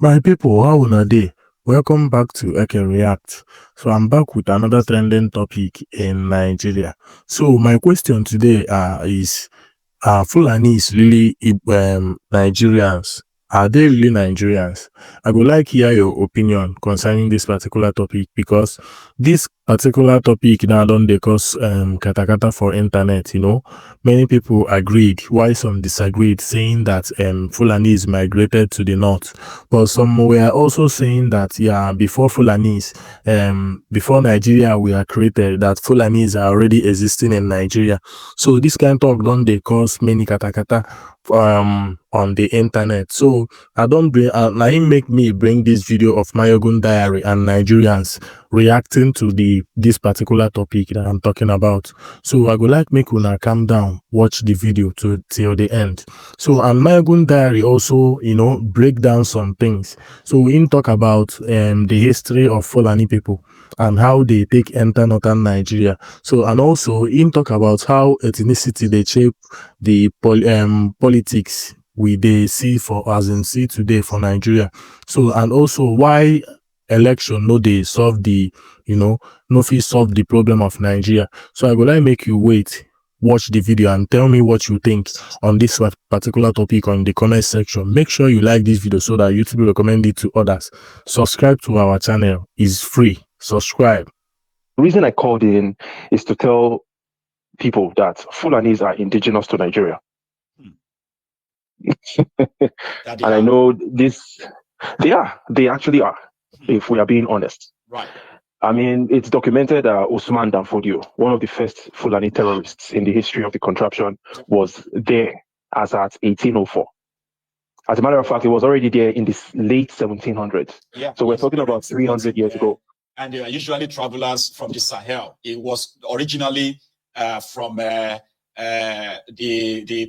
My people, how una dey? Welcome back to Eke React. So I'm back with another trending topic in Nigeria. So my question today is, are Fulanis really Nigerians? Are they really Nigerians? I would like to hear your opinion concerning this particular topic, because this particular topic now don't dey cause katakata for internet. Many people agreed, while some disagreed, saying that Fulanis migrated to the north. But some were also saying that, yeah, before Fulanis, before Nigeria were created, that Fulanis are already existing in Nigeria. So this kind of talk don't dey cause many katakata on the internet. So I don't bring now him make me bring this video of Mayogun Diary and Nigerians reacting to this particular topic that I'm talking about. So I would like make una calm down, watch the video till the end. So, and Mayogun Diary also break down some things. So him talk about the history of Fulani people and how they take enter northern Nigeria. So, and also him talk about how ethnicity they shape the politics they see see today for Nigeria. So, and also why election they solve the no fit solve the problem of Nigeria. So I would like make you watch the video and tell me what you think on this particular topic on the comment section. Make sure you like this video so that YouTube will recommend it to others. Subscribe to our channel, is free. Subscribe. The reason I called in is to tell people that Fulanis are indigenous to Nigeria. And I know this, they actually are, if we are being honest. Right. I mean, it's documented that Usman Danfodio, one of the first Fulani terrorists in the history of the contraption, was there as at 1804. As a matter of fact, it was already there in the late 1700s. Yeah. So we're talking about 300 years ago. And they are usually travelers from the Sahel. It was originally from the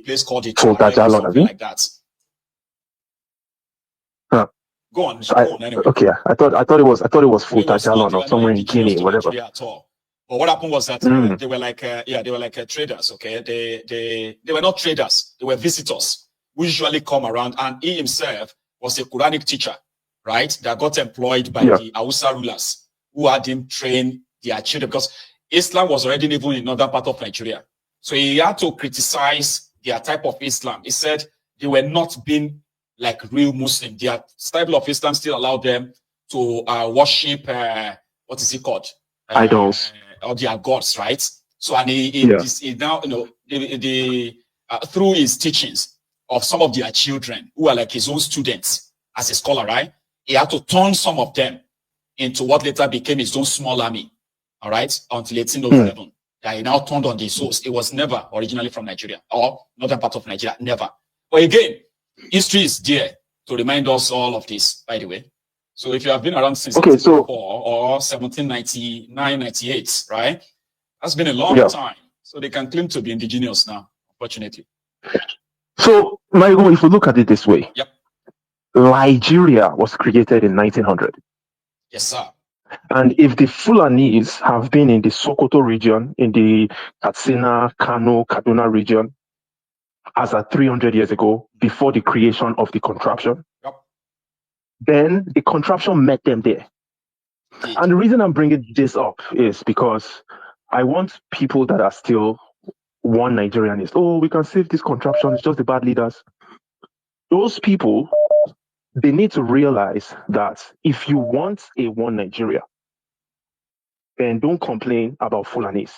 place called the something like that. Huh. Go on. Anyway. Okay, I thought it was Futajalon or somewhere in Guinea, whatever. At all. But what happened was that they were like they were like traders. Okay, they were not traders. They were visitors who usually come around. And he himself was a Quranic teacher, right? That got employed by the Hausa rulers who had him train their children, because Islam was already even in another part of Nigeria. So he had to criticize their type of Islam. He said they were not being like real Muslim. Their style of Islam still allowed them to worship, what is it called? Idols. Or their gods, right? So, and he now, through his teachings of some of their children who are like his own students as a scholar, right? He had to turn some of them into what later became his own small army, all right? Until 1807. That he now turned on the source. It was never originally from Nigeria or northern part of Nigeria, never. But again, history is there to remind us all of this, by the way. So if you have been around since 1804 or 1799, 98, right? That's been a long time. So they can claim to be indigenous now, unfortunately. So, Michael, if you look at it this way, Nigeria was created in 1900. Yes, sir. And if the Fulanis have been in the Sokoto region, in the Katsina, Kano, Kaduna region, as at 300 years ago, before the creation of the contraption, then the contraption met them there. And the reason I'm bringing this up is because I want people that are still one Nigerianist. Oh, we can save this contraption. It's just the bad leaders. Those people, they need to realize that if you want a one Nigeria, then don't complain about Fulanis.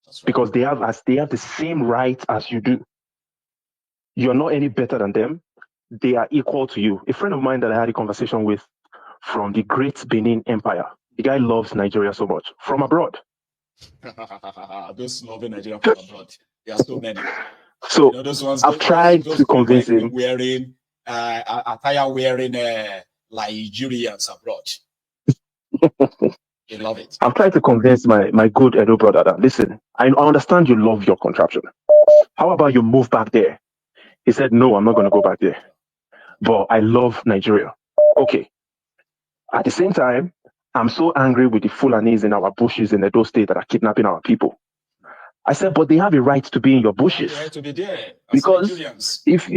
Right. Because they have the same right as you do. You're not any better than them. They are equal to you. A friend of mine that I had a conversation with from the great Benin Empire, the guy loves Nigeria so much, from abroad. Those loving Nigeria from abroad, there are so many. So those ones, I've tried to convince him. Wearing attire wearing Nigerians abroad. They love it. I've tried to convince my good Edo brother that, listen, I understand you love your contraption. How about you move back there? He said, no, I'm not going to go back there. But I love Nigeria. Okay. At the same time, I'm so angry with the Fulanis in our bushes in Edo State that are kidnapping our people. I said, but they have a right to be in your bushes. They have to be there. Because if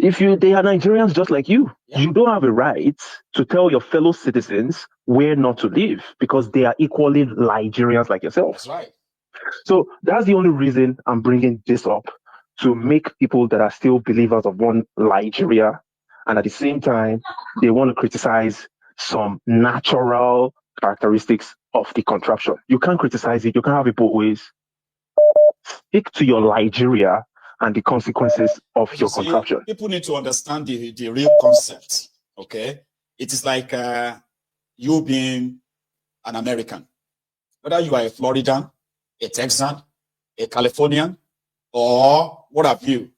They are Nigerians just like you. Yeah. You don't have a right to tell your fellow citizens where not to live because they are equally Nigerians like yourself. That's right. So that's the only reason I'm bringing this up, to make people that are still believers of one Nigeria, and at the same time, they want to criticize some natural characteristics of the contraption. You can't criticize it. You can't have it both ways. Stick to your Nigeria and the consequences of your contraption. People need to understand the real concept. Okay, it is like you being an American, whether you are a Floridian, a Texan, a Californian, or what have you.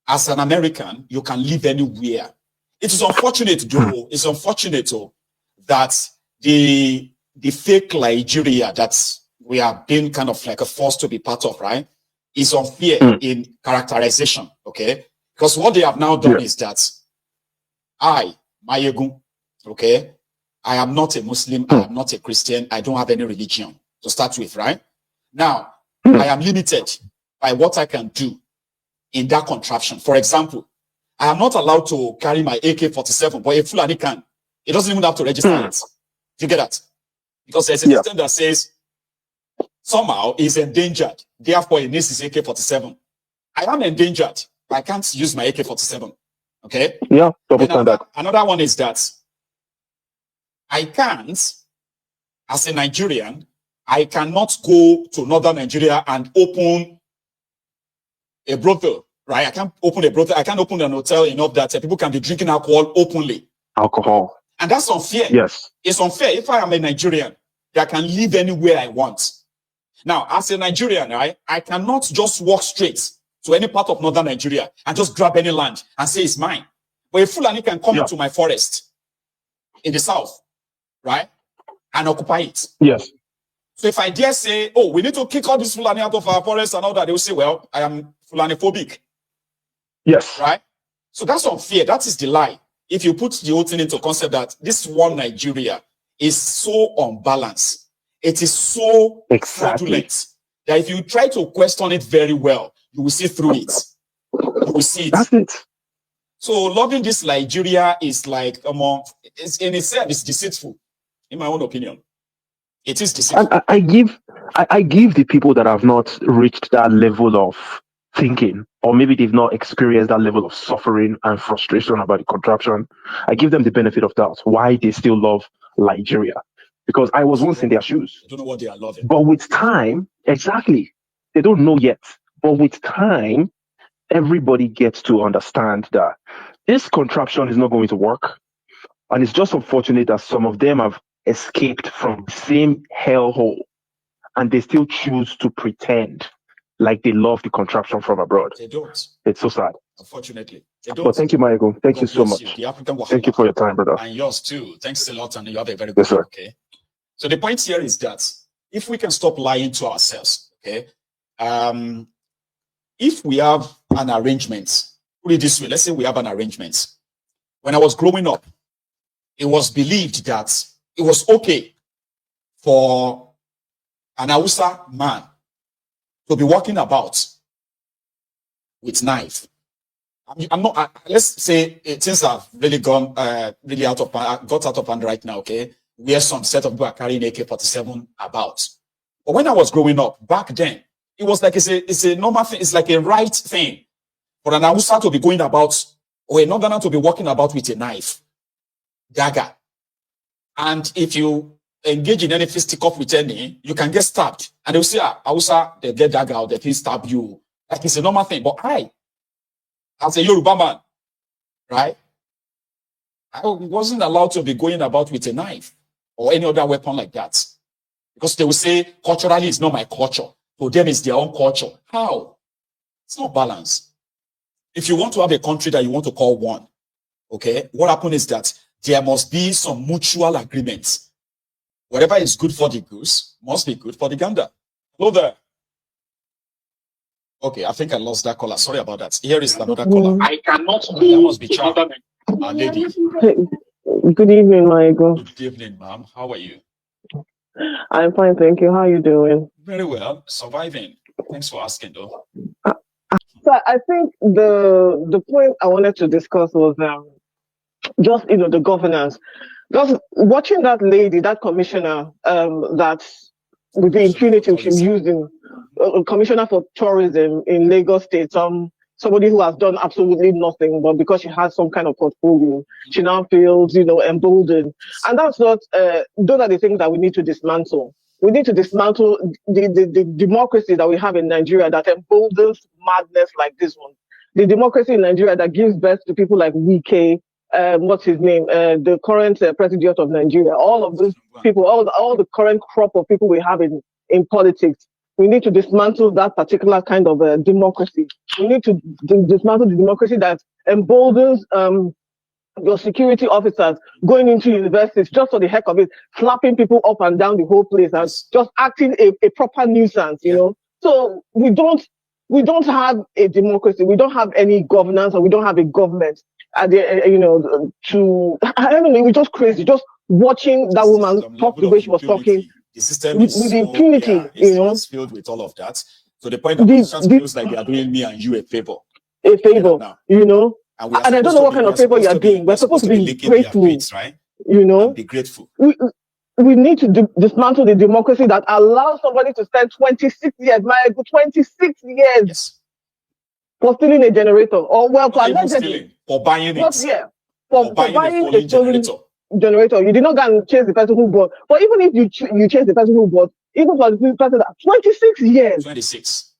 As an American, you can live anywhere. It is unfortunate, though. It's unfortunate, though, that the fake Nigeria that we are being kind of like a force to be part of, right, is unfair in characterization. Okay, because what they have now done is that I, Mayegun, okay, I am not a Muslim, I am not a Christian, I don't have any religion to start with, right? Now, I am limited by what I can do in that contraption. For example, I am not allowed to carry my AK-47, but a Fulani can. It doesn't even have to register it. Do you get that? Because there's a system that says somehow is endangered, therefore it needs his AK-47. I am endangered, but I can't use my AK-47. Okay? Yeah, double standard. Another one is that I can't, as a Nigerian, I cannot go to northern Nigeria and open a brothel, right? I can't open a brothel. I can't open an hotel enough that people can be drinking alcohol openly. Alcohol. And that's unfair. Yes. It's unfair. If I am a Nigerian, I can live anywhere I want. Now, as a Nigerian, right, I cannot just walk straight to any part of northern Nigeria and just grab any land and say it's mine. But a Fulani can come into my forest in the south, right, and occupy it. Yes. So if I dare say, oh, we need to kick all this Fulani out of our forest and all that, they will say, well, I am Fulani phobic. Yes. Right? So that's unfair. That is the lie. If you put the whole thing into concept that this one Nigeria is so unbalanced, it is so fraudulent that if you try to question it very well, you will see through it. You will see it. That's it. So loving this Nigeria is like, it's in itself, it's deceitful, in my own opinion. It is deceitful. And I give the people that have not reached that level of thinking, or maybe they've not experienced that level of suffering and frustration about the contraption, I give them the benefit of doubt why they still love Nigeria. Because I was once in their shoes. I don't know what they are loving. But with time, exactly, they don't know yet. But with time, everybody gets to understand that this contraption is not going to work. And it's just unfortunate that some of them have escaped from the same hellhole and they still choose to pretend like they love the contraption from abroad. They don't. It's so sad. Unfortunately. They don't. But thank you, Michael. Thank you so much. The African Thank you for your time, brother. And yours too. Thanks a lot, and you have a very good day. Okay. So the point here is that if we can stop lying to ourselves, okay, if we have an arrangement, put it this way, let's say we have an arrangement. When I was growing up, it was believed that it was okay for an Hausa man to be walking about with knife. I'm not. Let's say things have really gone really got out of hand right now. Okay, where some set of people are carrying AK-47 about. But when I was growing up back then, it was like it's a normal thing. It's like a right thing for an Hausa to be going about, or a northerner to be walking about with a knife, dagger. And if you engage in any fisticuff with any, you can get stabbed. And they'll say, Hausa, they get dagger, or they stab you. Like it's a normal thing. But as a Yoruba man, right, I wasn't allowed to be going about with a knife or any other weapon like that. Because they will say, culturally, it's not my culture. For them, it's their own culture. How? It's not balanced. If you want to have a country that you want to call one, okay, what happens is that there must be some mutual agreements. Whatever is good for the goose must be good for the gander. Hello there. Okay, I think I lost that caller. Sorry about that. Here is another caller. I cannot. That must be Charlie, our lady. Good evening, Michael. Good evening, ma'am. How are you? I'm fine, thank you. How are you doing? Very well. Surviving. Thanks for asking, though. So I think the point I wanted to discuss was just the governance. Just watching that lady, that commissioner, that with the impunity she's using, commissioner for tourism in Lagos State, somebody who has done absolutely nothing, but because she has some kind of portfolio, she now feels emboldened, and that's not. Those are the things that we need to dismantle. We need to dismantle the democracy that we have in Nigeria that emboldens madness like this one. The democracy in Nigeria that gives birth to people like Wike, what's his name, the current president of Nigeria, all of those people, all the current crop of people we have in politics. We need to dismantle that particular kind of democracy. We need to dismantle the democracy that emboldens your security officers going into universities just for the heck of it, slapping people up and down the whole place and just acting a proper nuisance, you know. So we don't have a democracy. We don't have any governance, or we don't have a government. I don't know. We're just crazy, just watching that woman talk the way she was talking. The system with is impunity, it's filled with all of that. So the point of it just feels like they are doing me and you a favor. A favor, And I don't know what kind of favor you're doing. We're supposed to be grateful, right? And be grateful. We need to dismantle the democracy that allows somebody to spend 26 years, 26 years, for stealing a generator, or for buying it. For buying a stolen generator. You did not go and chase the person who bought. But even if you chase the person who bought, even for the person that 26 years. 26.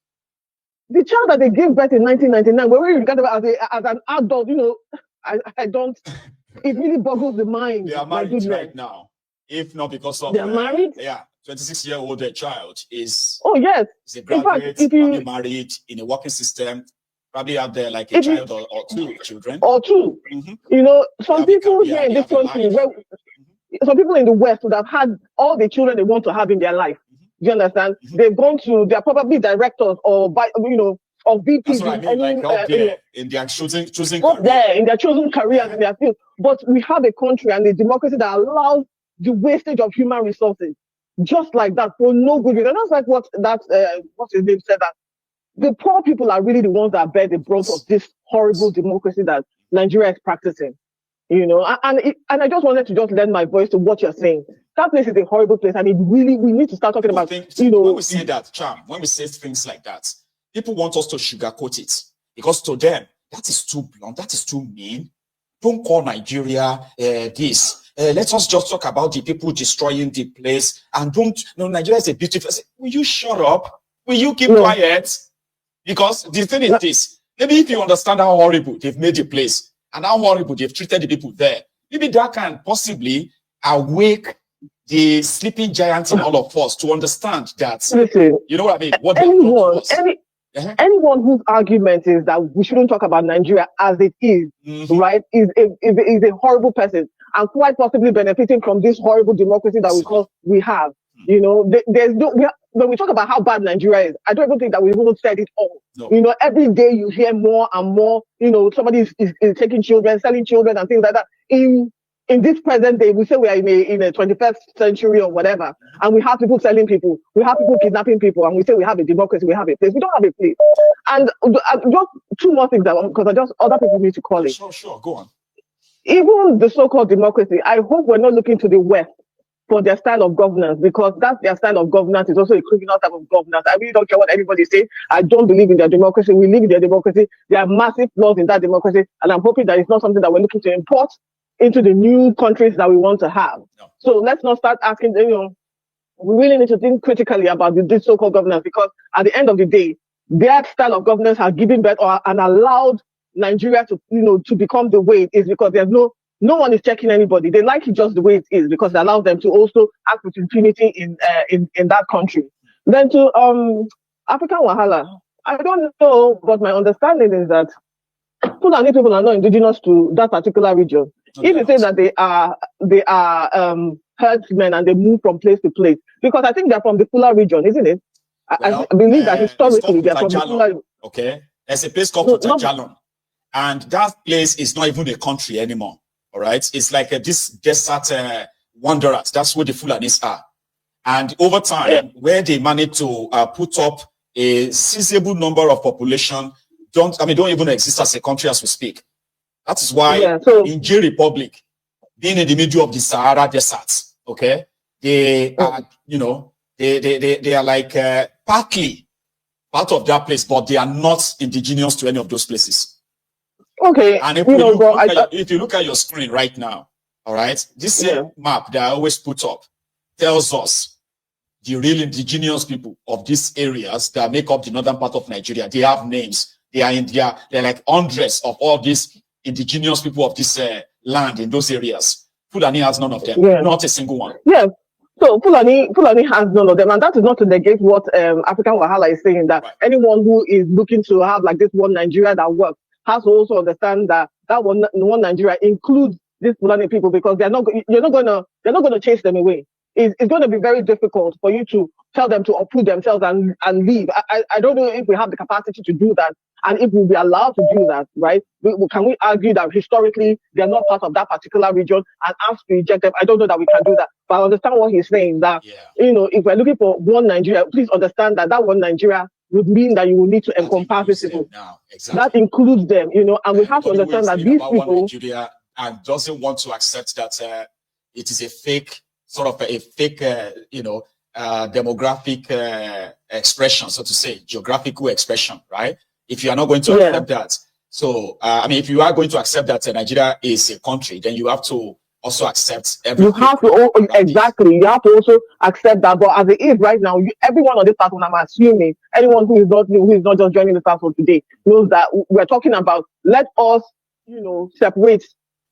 The child that they gave birth in 1999, when we regard as an adult, I don't. It really boggles the mind. They are married right now, if not because of. They are married. 26-year-old child is. Oh yes. Is a graduate. In fact, probably married in a working system. Probably out there like a child or two children. Or two. Some people here in this country, some people in the West would have had all the children they want to have in their life. Do you understand? They've gone to, they're probably directors or or VPs. That's what I mean, up there in their choosing up career. There in their chosen careers in their field. But we have a country and a democracy that allows the wastage of human resources just like that for no good reason. And that's like what's his name said, that the poor people are really the ones that bear the brunt of this horrible democracy that Nigeria is practicing. And I just wanted to just lend my voice to what you're saying. That place is a horrible place, and we need to start talking about. When we say that, when we say things like that, people want us to sugarcoat it because to them that is too blunt, that is too mean. Don't call Nigeria this. Let us just talk about the people destroying the place, and Nigeria is a beautiful. Will you shut up? Will you keep quiet? Because the thing is this: maybe if you understand how horrible they've made the place and how horrible they've treated the people there, maybe that can possibly awake the sleeping giant in all of us to understand that. Listen, you know what I mean? What anyone whose argument is that we shouldn't talk about Nigeria as it is, right, is a horrible person and quite possibly benefiting from this horrible democracy that we have. When we talk about how bad Nigeria is, I don't even think that we've even said it all. No. Every day you hear more and more, somebody is taking children, selling children and things like that. In this present day, we say we are in a 21st century or whatever, and we have people selling people, we have people kidnapping people, and we say we have a democracy, we have a place. We don't have a place. And just two more things, because other people need to call it. Sure, go on. Even the so-called democracy, I hope we're not looking to the West for their style of governance, because that's their style of governance is also a criminal type of governance. I really don't care what anybody says. I don't believe in their democracy. We live in their democracy. There are massive flaws in that democracy, and I'm hoping that it's not something that we're looking to import into the new countries that we want to have. No. So let's not start asking, we really need to think critically about this so-called governance, because at the end of the day, their style of governance has given birth and allowed Nigeria to become the way it is, because there's no one is checking anybody. They like it just the way it is because it allows them to also act with impunity in that country. Then to African Wahala, I don't know, but my understanding is that Fulani people are not indigenous to that particular region. If you say that they are herdsmen and they move from place to place, because I think they're from the Fula region, isn't it? I believe that historically they're from the Fula region. Okay, there's a place called Jalon, and that place is not even a country anymore. All right, it's like this desert wanderers. That's where the Fulanis are, and over time, where they managed to put up a sizable number of population, don't even exist as a country as we speak. That is why in J Republic, being in the middle of the Sahara Desert, okay, they are, they are like partly part of that place, but they are not indigenous to any of those places. Okay. And if you look at your screen right now, all right, this same map that I always put up tells us the real indigenous people of these areas that make up the northern part of Nigeria. They have names. They're like hundreds of all these indigenous people of this land in those areas. Fulani has none of them. Not a single one. Yeah. So Fulani has none of them, and that is not to negate what African Wahala is saying, that anyone who is looking to have like this one Nigeria that works has to also understand that one Nigeria includes these Fulani people, because you're not going to chase them away. It's going to be very difficult for you to tell them to uproot themselves and leave. I don't know if we have the capacity to do that, and if we'll be allowed to do that, right? Can we argue that historically they're not part of that particular region and ask to reject them? I don't know that we can do that, but I understand what he's saying, that, if we're looking for one Nigeria, please understand that one Nigeria would mean that you will need to encompass these people. Exactly. That includes them, and we have to understand that these people... Nigeria and doesn't want to accept that it is a fake, sort of a fake, demographic expression, so to say, geographical expression, right? If you are not going to accept that. So, if you are going to accept that Nigeria is a country, then you have to also accept everything. You have to, exactly. You have to also accept that. But as it is right now, everyone on this platform, I'm assuming, anyone who is not just joining the platform today, knows that we're talking about, let us, separate,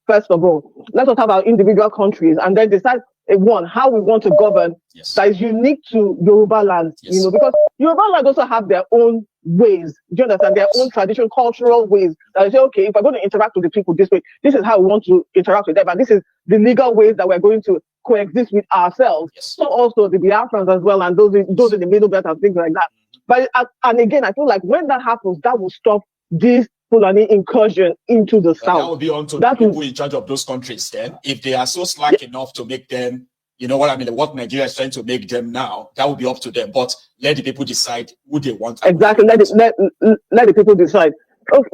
first of all. Let us have our individual countries and then decide, how we want to govern that is unique to Yoruba land, because Yoruba land also have their own ways. Do you understand? Their own traditional, cultural ways. That I say, okay, if we're going to interact with the people this way, this is how we want to interact with them, and this is the legal ways that we're going to coexist with ourselves. So also the Biafrans as well, and those in the middle belt and things like that. But and again, I feel like when that happens, that will stop this Fulani incursion into the south. That will be on to the people in charge of those countries then. If they are so slack enough to make them, what Nigeria is trying to make them now, that will be up to them. But let the people decide who they want. Exactly. Let the people decide.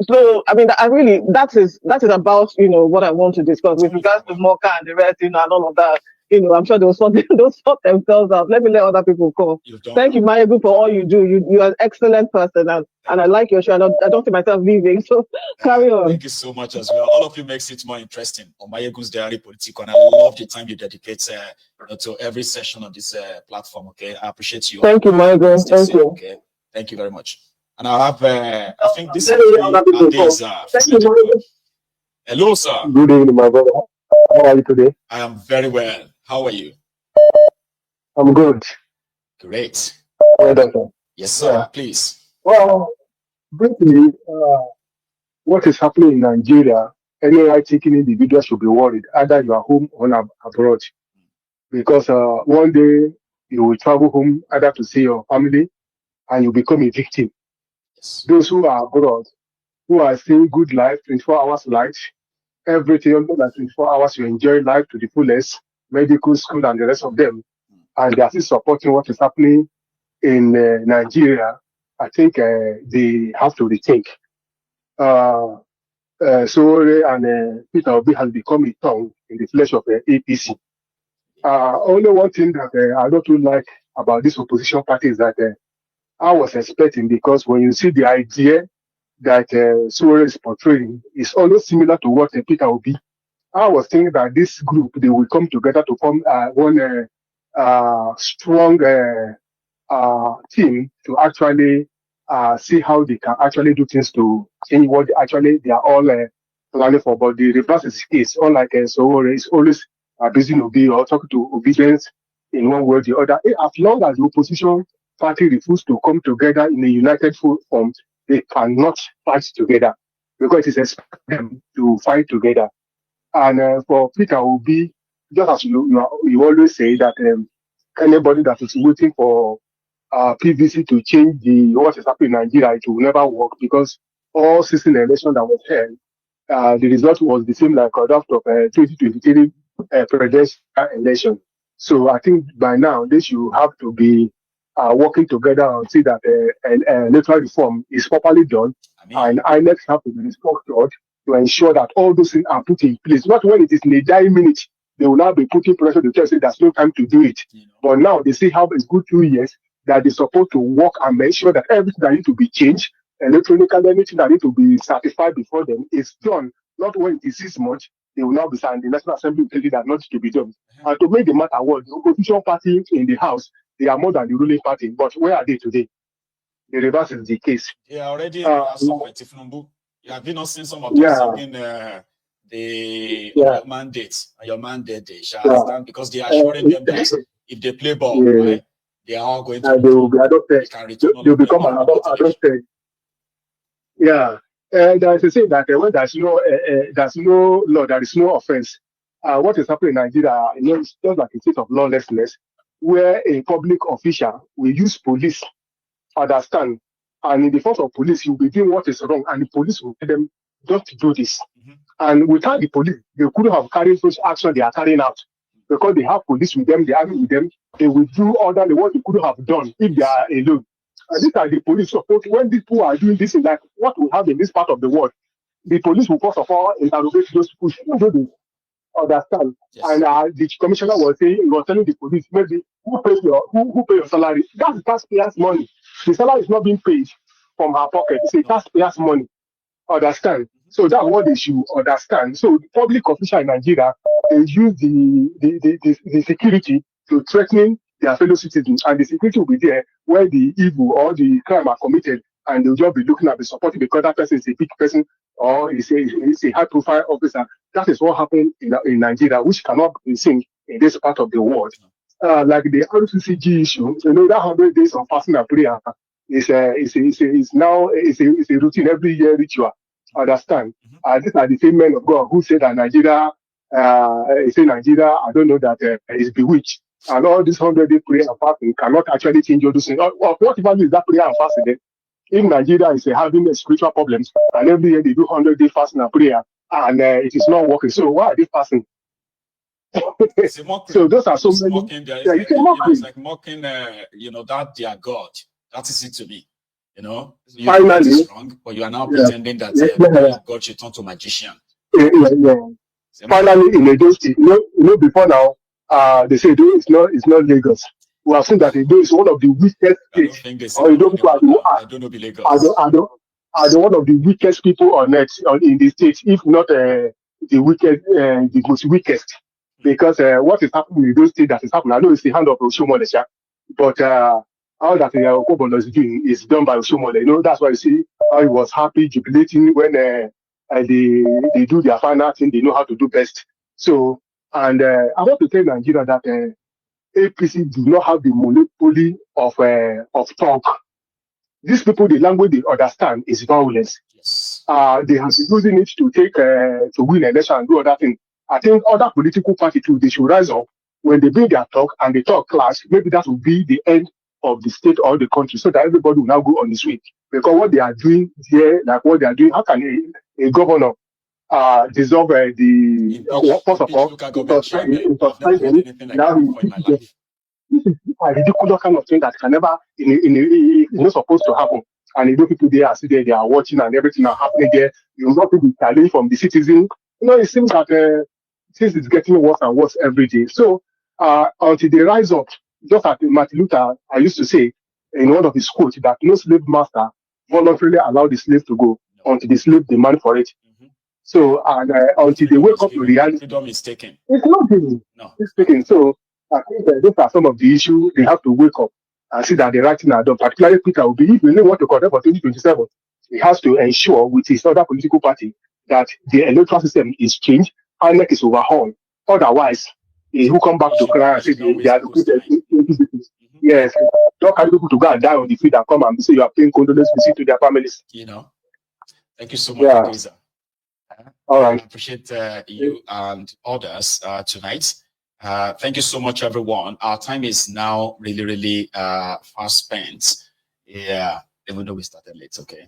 So, that is about, what I want to discuss with regards to Mocha and the rest, and all of that. I'm sure they'll sort themselves out. Let me let other people call. Thank you, Mayegun, for all you do. You are an excellent person, and I like your show. I don't see myself leaving, so carry on. Thank you so much as well. All of you makes it more interesting on Mayegun's Diary Politico, and I love the time you dedicate to every session on this platform. Okay, I appreciate you. Thank you, Mayegun. Thank you. Okay, thank you very much. And I have, I think this is hello, sir. Good evening, my brother. How are you today? I am very well. How are you? I'm good. Great. Well done, sir. Yes, sir. Please. Well, briefly, what is happening in Nigeria, any right-taking individual should be worried, either you are home or abroad. Because one day you will travel home either to see your family and you become a victim. Yes. Those who are abroad, who are seeing good life, 24 hours life, everything under that 24 hours, you enjoy life to the fullest, medical school and the rest of them, and they are still supporting what is happening in Nigeria. I think they have to rethink. Sowore and Peter Obi has become a tongue in the flesh of APC. Only one thing that I don't really like about this opposition party is that I was expecting, because when you see the idea that Sowore is portraying, is almost similar to what Peter Obi. I was thinking that this group, they will come together to form one strong team to actually see how they can actually do things to change what they are all planning for. But the reverse is the case. Unlike Sowore is always busy Obi or talking to obedience in one way or the other. As long as the opposition party refuse to come together in a united form, they cannot fight together, because it is expected them to fight together. And for Peter Obi, just as you always say that anybody that is waiting for PVC to change what is happening in Nigeria, it will never work, because all 16 elections that was held, the result was the same like that of 2023 presidential election. So I think by now they should have to be working together and see that electoral reform is properly done, and INEC have to be restructured to ensure that all those things are put in place. Not when it is in a dying minute, they will now be putting pressure to tell say there's no time to do it. But now they still have a good 2 years that they're supposed to work and make sure that everything that needs to be changed, electronically, anything that needs to be certified before them is done. Not when it is 6 months, they will now be saying the National Assembly will tell you that not to be done. And to make the matter worse, the opposition party in the House, they are more than the ruling party. But where are they today? The reverse is the case. They are already you have not seen some of them singing your mandate and your mandate they shall stand, because they are assuring them that if they play ball, right, they are all going to they will be adopted. They will become adopted. Yeah. There is a saying that when there's no law, there is no offense. What is happening in Nigeria, it's just like a state of lawlessness, where a public official will use police, understand, and in the force of police, he will be doing what is wrong, and the police will tell them, don't do this. And without the police, they couldn't have carried those actions they are carrying out, because they have police with them, they are with them, they will do all that what they could have done if they are alone. And these are the police support. When people are doing this, like what we have in this part of the world, the police will first of all interrogate those people. Do they understand? Yes. And the commissioner was telling the police, maybe who pay your salary? That's taxpayers' money. The salary is not being paid from her pocket. It's a taxpayers' money. Understand? So that's what they should understand. So the public official in Nigeria, they use the security to threaten their fellow citizens, and the security will be there where the evil or the crime are committed, and they'll just be looking at the supporting because that person is a big person or is a high-profile officer. That is what happened in Nigeria, which cannot be seen in this part of the world. Like the RCCG issue, that 100 days of fasting and prayer is now a routine every year ritual. Understand? These are the same men of God who say that Nigeria, Nigeria, I don't know, that is bewitched. And all this 100-day prayer and fasting cannot actually change all those things. What value is that prayer and fasting then? If Nigeria is having spiritual problems, and every year they do 100-day fasting and prayer, and it is not working, so why are they fasting? So those are so many. It's like mocking, that they are God. That is it to me. You Finally, is wrong, but you are now pretending that God should turn to magician. Finally, in Edo State, before now, they say Edo is not Lagos. We have seen that Edo is one of the weakest states. Or Edo people are one of the weakest people on earth in the state, if not the most weakest. Because what is happening in Edo State that is happening, I know it's the hand of Oshomole, but all that Okobono is doing is done by Oshomole. That's why you see how he was happy, jubilating when they do their final thing. They know how to do best. So, and I want to tell Nigeria that APC do not have the monopoly of talk. These people, the language they understand is violence. Yes. They have been using it to take to win election and do other things. I think other political parties too, they should rise up when they bring their talk and they talk clash. Maybe that will be the end of the state or the country, so that everybody will now go on this way. Because what they are doing here, like what they are doing, how can a governor dissolve first of all, this is a ridiculous kind of thing that can never, is not supposed to happen. And people there are sitting there, they are watching and everything are happening there. You will not be challenged from the citizen. It seems that things is getting worse and worse every day. So until they rise up, just as Martin Luther, I used to say in one of his quotes, that no slave master voluntarily allowed the slave to go until the slave demand for it. So, and until they wake up to reality, freedom is taken. It's not taken. No. It's taken. So, I think those are some of the issues they have to wake up and see that the right thing are done. Particularly, Peter will be, if you really want to contest for 2027, he has to ensure with his other political party that the electoral system is changed, INEC is overhauled. Otherwise, he will come back to cry and say they are looking at Yes, don't carry people to go and die on the field and come and say you are paying condolence visit to their families. Thank you so much, Adeza. All right. I appreciate you and others tonight. Thank you so much, everyone. Our time is now really, really fast spent. Yeah, even though we started late, okay.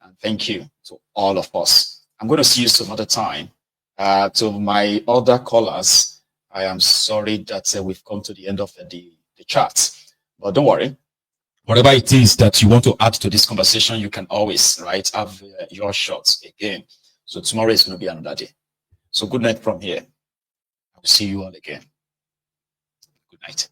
And thank you to all of us. I'm going to see you some other time. To my other callers, I am sorry that we've come to the end of the chat. But don't worry, whatever it is that you want to add to this conversation, you can always, right, have your shots again. So tomorrow is going to be another day. So good night from here. I will see you all again. Good night.